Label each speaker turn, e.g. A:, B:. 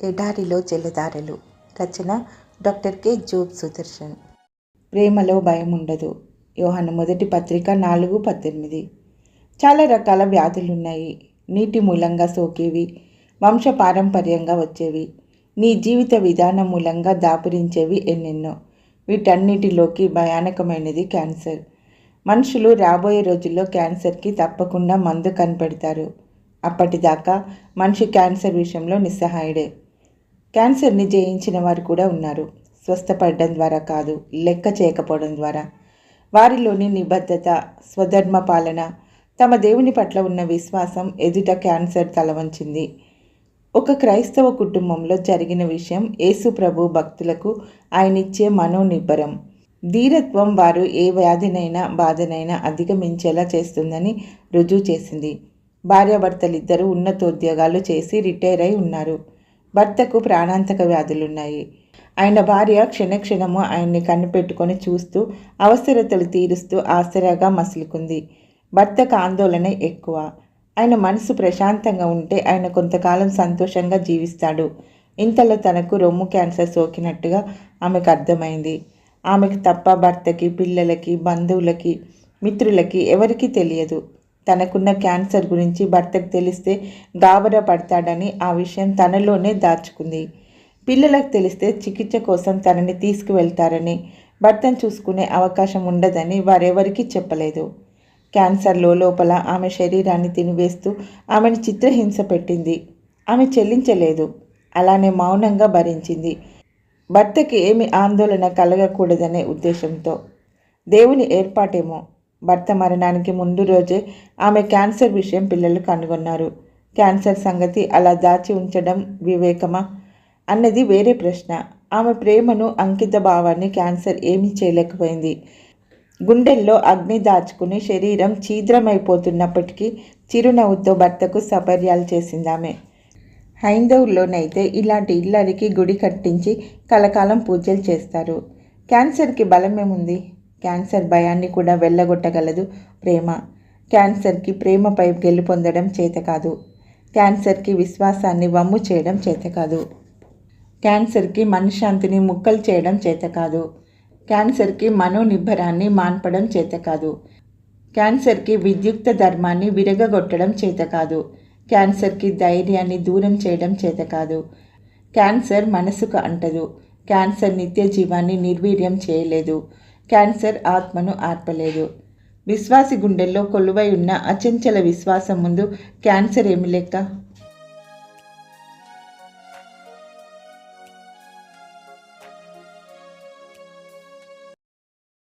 A: ఎడారిలో జలధారలు. రచన doctor K. Job Sudarshan. ప్రేమలో భయం ఉండదు. యోహాను మొదటి పత్రిక 4:18. చాలా రకాల వ్యాధులున్నాయి. నీటి మూలంగా సోకేవి, వంశపారంపర్యంగా వచ్చేవి, నీ జీవిత విధానం మూలంగా దాపురించేవి ఎన్నెన్నో. వీటన్నిటిలోకి భయానకమైనది క్యాన్సర్. మనుషులు రాబోయే రోజుల్లో క్యాన్సర్కి తప్పకుండా మందు కనిపెడతారు. అప్పటిదాకా మనిషి క్యాన్సర్ విషయంలో నిస్సహాయుడే. క్యాన్సర్ని జయించిన వారు కూడా ఉన్నారు. స్వస్థపడడం ద్వారా కాదు, లెక్క చేయకపోవడం ద్వారా. వారిలోని నిబద్ధత, స్వధర్మ పాలన, తమ దేవుని పట్ల ఉన్న విశ్వాసం ఎదుట క్యాన్సర్ తలవంచింది. ఒక క్రైస్తవ కుటుంబంలో జరిగిన విషయం యేసు ప్రభు భక్తులకు ఆయనిచ్చే మనోనిబ్బరం, ధీరత్వం వారు ఏ వ్యాధినైనా బాధనైనా అధిగమించేలా చేస్తుందని రుజువు చేసింది. భార్యాభర్తలిద్దరూ ఉన్నతోద్యోగాలు చేసి రిటైర్ అయి ఉన్నారు. భర్తకు ప్రాణాంతక వ్యాధులున్నాయి. ఆయన భార్య క్షణక్షణము ఆయన్ని కనిపెట్టుకొని చూస్తూ అవసరతలు తీరుస్తూ ఆసరాగా మసులుకుంది. భర్తకు ఆందోళన ఎక్కువ. ఆయన మనసు ప్రశాంతంగా ఉంటే ఆయన కొంతకాలం సంతోషంగా జీవిస్తాడు. ఇంతలో తనకు రొమ్ము క్యాన్సర్ సోకినట్టుగా ఆమెకు అర్థమైంది. ఆమెకు తప్ప భర్తకి, పిల్లలకి, బంధువులకి, మిత్రులకి ఎవరికీ తెలియదు. తనకున్న క్యాన్సర్ గురించి భర్తకు తెలిస్తే గాబరా పడతాడని ఆ విషయం తనలోనే దాచుకుంది. పిల్లలకు తెలిస్తే చికిత్స కోసం తనని తీసుకువెళ్తారని, భర్తను చూసుకునే అవకాశం ఉండదని వారెవరికీ చెప్పలేదు. క్యాన్సర్ లోపల ఆమె శరీరాన్ని తినివేస్తూ ఆమెను చిత్రహింస పెట్టింది. ఆమె చెల్లించలేదు. అలానే మౌనంగా భరించింది. భర్తకి ఏమి ఆందోళన కలగకూడదనే ఉద్దేశంతో. దేవుని ఏర్పాటేమో. భర్త మరణానికి ముందు రోజే ఆమె క్యాన్సర్ విషయం పిల్లలు కనుగొన్నారు. క్యాన్సర్ సంగతి అలా దాచి ఉంచడం వివేకమా అన్నది వేరే ప్రశ్న. ఆమె ప్రేమను, అంకిత భావాన్ని క్యాన్సర్ ఏమీ చేయలేకపోయింది. గుండెల్లో అగ్ని దాచుకుని శరీరం ఛిద్రమైపోతున్నప్పటికీ చిరునవ్వుతో భర్తకు సపర్యాలు చేసిందామె. హైందవుల్లోనైతే ఇలాంటి ఇల్లరికి గుడి కట్టించి కలకాలం పూజలు చేస్తారు. క్యాన్సర్కి బలమేముంది? క్యాన్సర్ భయాన్ని కూడా వెళ్ళగొట్టగలదు ప్రేమ. క్యాన్సర్కి ప్రేమపై గెలుపొందడం చేతకాదు. క్యాన్సర్కి విశ్వాసాన్ని వమ్ము చేయడం చేతకాదు. క్యాన్సర్కి మనశ్శాంతిని ముక్కలు చేయడం చేతకాదు. క్యాన్సర్కి మనోనిబ్బరాన్ని మాన్పడం చేతకాదు. క్యాన్సర్కి విద్యుక్త ధర్మాన్ని విరగగొట్టడం చేతకాదు. క్యాన్సర్కి ధైర్యాన్ని దూరం చేయడం చేతకాదు. క్యాన్సర్ మనసుకు అంటదు. క్యాన్సర్ నిత్య జీవాన్ని నిర్వీర్యం చేయలేదు. క్యాన్సర్ ఆత్మను ఆర్పలేదు. విశ్వాసి గుండెల్లో కొలువై ఉన్న అచంచల విశ్వాసం ముందు క్యాన్సర్ ఏమి లెక్క?